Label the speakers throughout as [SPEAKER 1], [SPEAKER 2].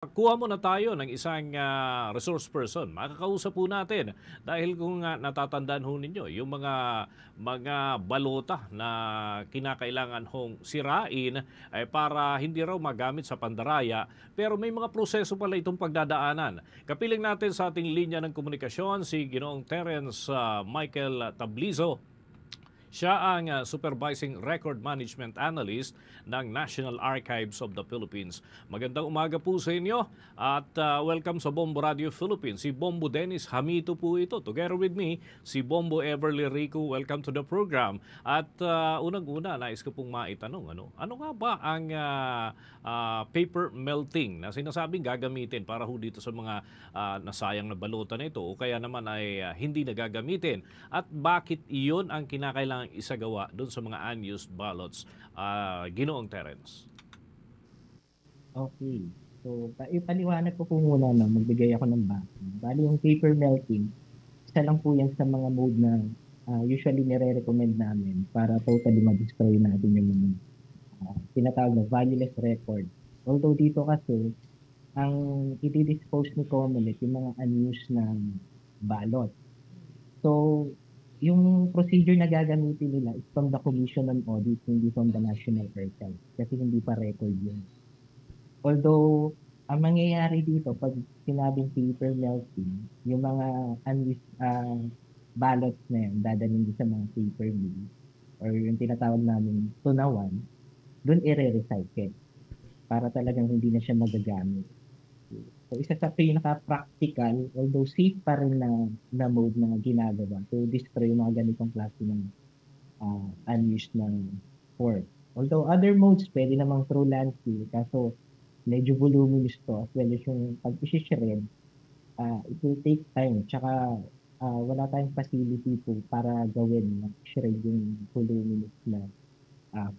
[SPEAKER 1] Kuha muna tayo ng isang resource person. Makakausap po natin dahil kung natatandaan ho ninyo, yung mga balota na kinakailangan hong sirain ay para hindi raw magamit sa pandaraya, pero may mga proseso pala itong pagdadaanan. Kapiling natin sa ating linya ng komunikasyon si Ginoong Terence Michael Tablizo. Siya ang Supervising Record Management Analyst ng National Archives of the Philippines. Magandang umaga po sa inyo at welcome sa Bombo Radio Philippines. Si Bombo Dennis Hamito po ito. Together with me, si Bombo Everly Rico. Welcome to the program. At unang-una, nais ko pong maitanong, ano nga ba ang paper melting na sinasabing gagamitin para ho dito sa mga nasayang na balota na ito o kaya naman ay hindi na gagamitin? At bakit iyon ang kinakailangan isagawa doon sa mga unused ballots, Ginoong Terence?
[SPEAKER 2] Okay. So, ipaliwanag ko po muna na magbigay ako ng background. Bali yung paper melting, isa lang po yan sa mga mode na usually nire-recommend namin para totally ma-destroy natin yung mga tinatawag na valueless record. Although dito kasi, ang i-dispose ni COMELEC yung mga unused na balot. So, yung procedure na gagamitin nila is from the Commission on Audit, hindi from the National Archives. Kasi hindi pa record yun. Although, ang mangyayari dito, pag sinabing paper melting, yung mga unused ballots na yan, dadalhin din sa mga paper mill, or yung tinatawag namin tunawan, doon i-recycle para talagang hindi na siya magagamit. So, isa sa pinaka-practical, although safe pa rin na mode na ginagawa to destroy yung mga ganitong klase ng unused na form. Although other modes, pwede namang through landfill, kaso medyo voluminous to, as well as yung pag-shred, it will take time. Tsaka wala tayong facility po para gawin na shred yung voluminous na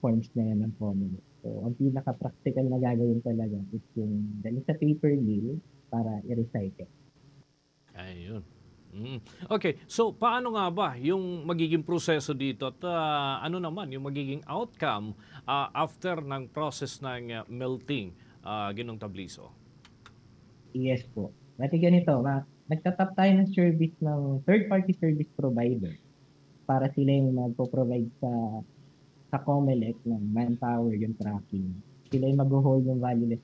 [SPEAKER 2] forms na yan ng commonwealth. So, ang pinaka-practical na gagawin talaga is yung dali sa paper mill para i-recycle.
[SPEAKER 1] Ayun. Okay, so paano nga ba yung magiging proseso dito at ano naman yung magiging outcome after ng process ng melting, Ginong Tabliso?
[SPEAKER 2] Yes po. Pati ganito, nagtatap tayo ng service ng third-party service provider para sila yung magpo-provide sa COMELEC ng manpower, yung tracking. Sila yung mag-hold ng valueless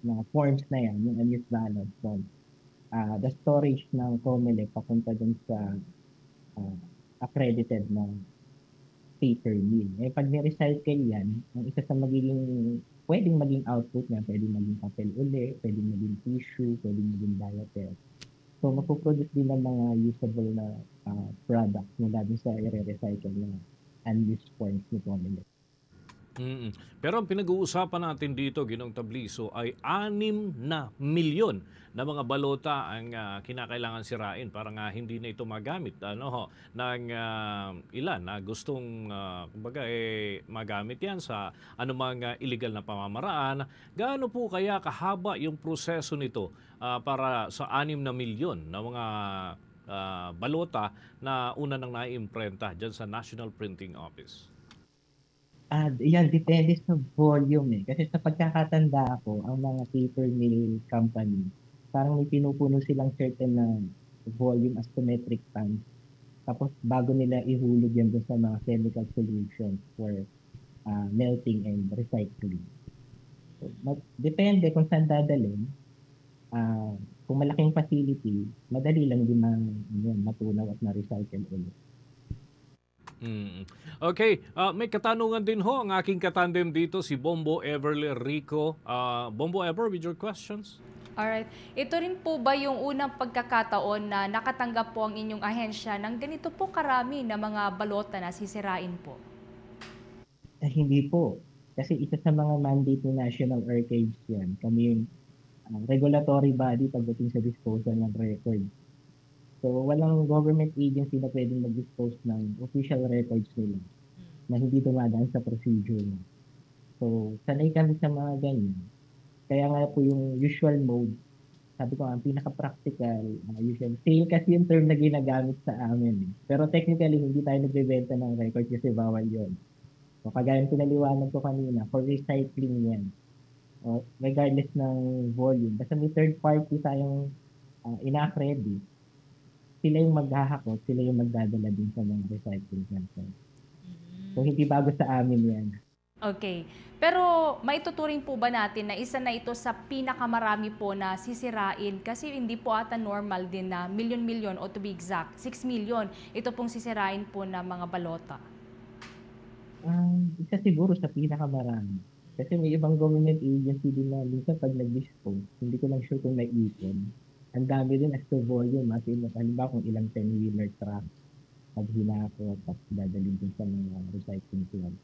[SPEAKER 2] mga forms na yan, yung unused balance from the storage ng COMELEC papunta dun sa uh, accredited na paper mill. Eh, pag ni-recycle yan, ang isa sa pwedeng maging output niya, pwedeng maging papel uli, pwedeng maging tissue, pwedeng maging diaper. So, mapoproduce din ng mga usable na products mula din sa i-recycle na unused forms ni COMELEC.
[SPEAKER 1] Mm. Pero ang pinag-uusapan natin dito, Ginong Tabliso, ay 6 na milyon na mga balota ang kinakailangan sirain para nga hindi na ito magamit ng ilan na gustong kumbaga magamit yan sa anumang illegal na pamamaraan. Gaano po kaya kahaba yung proseso nito para sa 6 na milyon na mga balota na una nang naiimprenta dyan sa National Printing Office?
[SPEAKER 2] Yan, depende sa volume eh. Kasi sa pagkakatanda ko, ang mga paper mill company, parang may pinupuno silang certain na volume as to metric tons. Tapos bago nila ihulog yan doon sa mga chemical solutions for melting and recycling. So, depende kung saan dadalhin. Uh, kung malaking facility, madali lang din matunaw at na-recycle ulit.
[SPEAKER 1] Mm. Okay, may katanungan din ho ang aking katandem dito, si Bombo Everly Rico. Bombo Ever, with your questions?
[SPEAKER 3] Alright. Ito rin po ba yung unang pagkakataon na nakatanggap po ang inyong ahensya ng ganito po karami na mga balota na sisirain po?
[SPEAKER 2] Hindi po. Kasi isa sa mga mandate ng National Archives yan. Kami yung regulatory body pagdating sa disposal ng records. So, walang government agency na pwedeng mag-dispose ng official records nila na hindi dumadaan sa procedure na. So, sanay kami sa mga ganyan. Kaya nga po yung usual mode, sabi ko, ang pinaka-practical, usual, sale kasi yung term na ginagamit sa amin. Eh. Pero technically, hindi tayo nagbebenta ng record kasi bawal yon. So, kagaya pinaliwanag ko kanina, for recycling yan. regardless ng volume. Basta may third party tayong ina-accredit, sila yung maghahakot, sila yung magdadala din sa mga recycling center. So hindi bago sa amin yan.
[SPEAKER 3] Okay. Pero maituturing po ba natin na isa na ito sa pinakamarami po na sisirain? Kasi hindi po ata normal din na milyon-milyon o to be exact, 6 million ito pong sisirain po na mga balota.
[SPEAKER 2] Isa siguro sa pinakamarami. Kasi may ibang government agency din na minsan pag nag-dispose, hindi ko lang sure kung naipon. Ang dami din as to volume. As in, halimbawa kung ilang 10-wheeler truck pag hinako at dadalhin din sa mga recycling plant.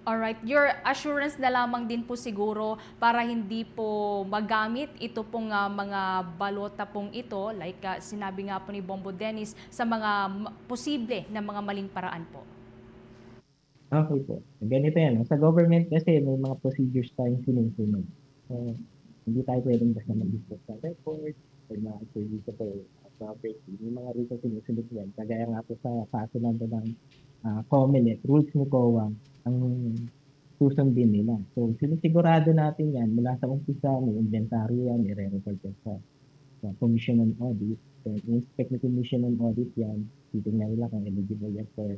[SPEAKER 3] Alright, your assurance na lamang din po siguro para hindi po magamit ito pong mga balota pong ito, like sinabi nga po ni Bombo Dennis, sa mga posible na mga maling paraan po.
[SPEAKER 2] Okay po. Ganito yan. Sa government kasi may mga procedures tayong sinusunod. So, hindi tayo pwedeng basta mag-dispose ng records or mga sa property. May mga rules na sinusunod yan. Kagaya nga po sa kaso ng COMELEC, rules ni COA, ang susundin nila. So, sinisigurado natin yan mula sa umpisa, may inventaryo yan, i-record yan sa Commission on Audit. So, inspect ni Commission on Audit yan, titingnan nila kung eligible yan for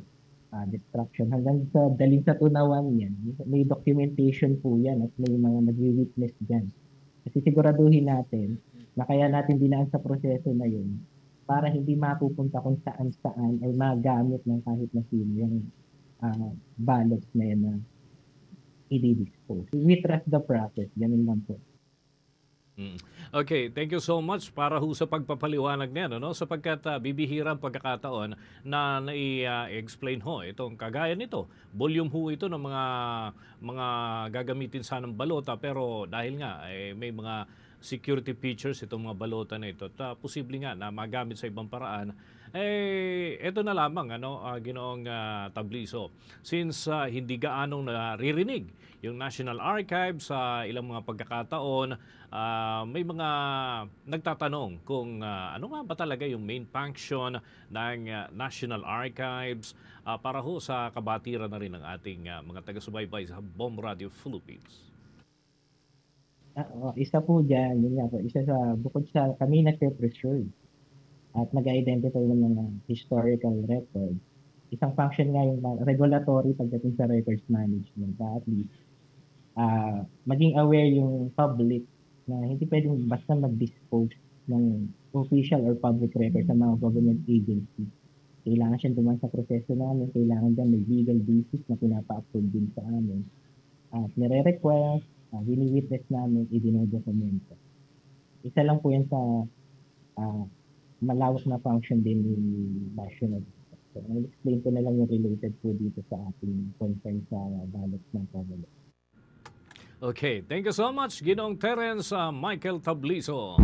[SPEAKER 2] destruction. Hanggang sa daling sa tunawan yan, may documentation po yan at may mga nag-witness dyan. Kasi siguraduhin natin na kaya natin dinaan sa proseso na yun para hindi mapupunta kung saan-saan ay magamit ng kahit na sino yung ballots na yan na i-dispose. We trust the process. Ganun lang po.
[SPEAKER 1] Okay, thank you so much para ho sa pagpapaliwanag niyan, no? Sapagkat bibihirang pagkakataon na nai-explain ho itong kagaya nito. Volume ho ito ng mga gagamitin sanang balota pero dahil nga may mga security features itong mga balota na ito at posible nga na magamit sa ibang paraan. Ito na lamang Ginoong Tabliso. Since hindi gaanong naririnig yung National Archives sa ilang mga pagkakataon, may mga nagtatanong kung ano nga ba talaga yung main function ng National Archives para ho sa kabatiran na rin ng ating mga taga-subaybay sa Bomb Radio Philippines.
[SPEAKER 2] Isa po dyan, yun nga po, isa sa, bukod sa kami nagpe-preserve at nag-identify ng mga historical records. Isang function nga yung regulatory pagdating sa records management. At least, maging aware yung public na hindi pwedeng basta mag-dispose ng official or public records sa mga government agency. Kailangan siya duman sa proseso namin, kailangan dyan may legal basis na pinapa-upload din sa amin. At nire-request, wini-witness namin, i-dinodokumento. Isa lang po yan sa malawak na function din ni National. So, I'll explain ko na lang yung related po dito sa ating concern sa ballots ng COMELEC.
[SPEAKER 1] Okay, thank you so much, Ginoong Terence Michael Tabliso.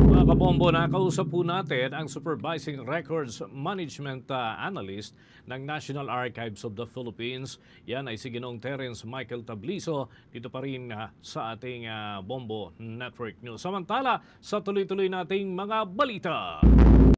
[SPEAKER 1] Mga kabombo, nakausap po natin ang Supervising Records Management Analyst ng National Archives of the Philippines. Yan ay si Ginoong Terence Michael Tabliso dito pa rin sa ating Bombo Network News. Samantala, sa tuloy-tuloy nating mga balita.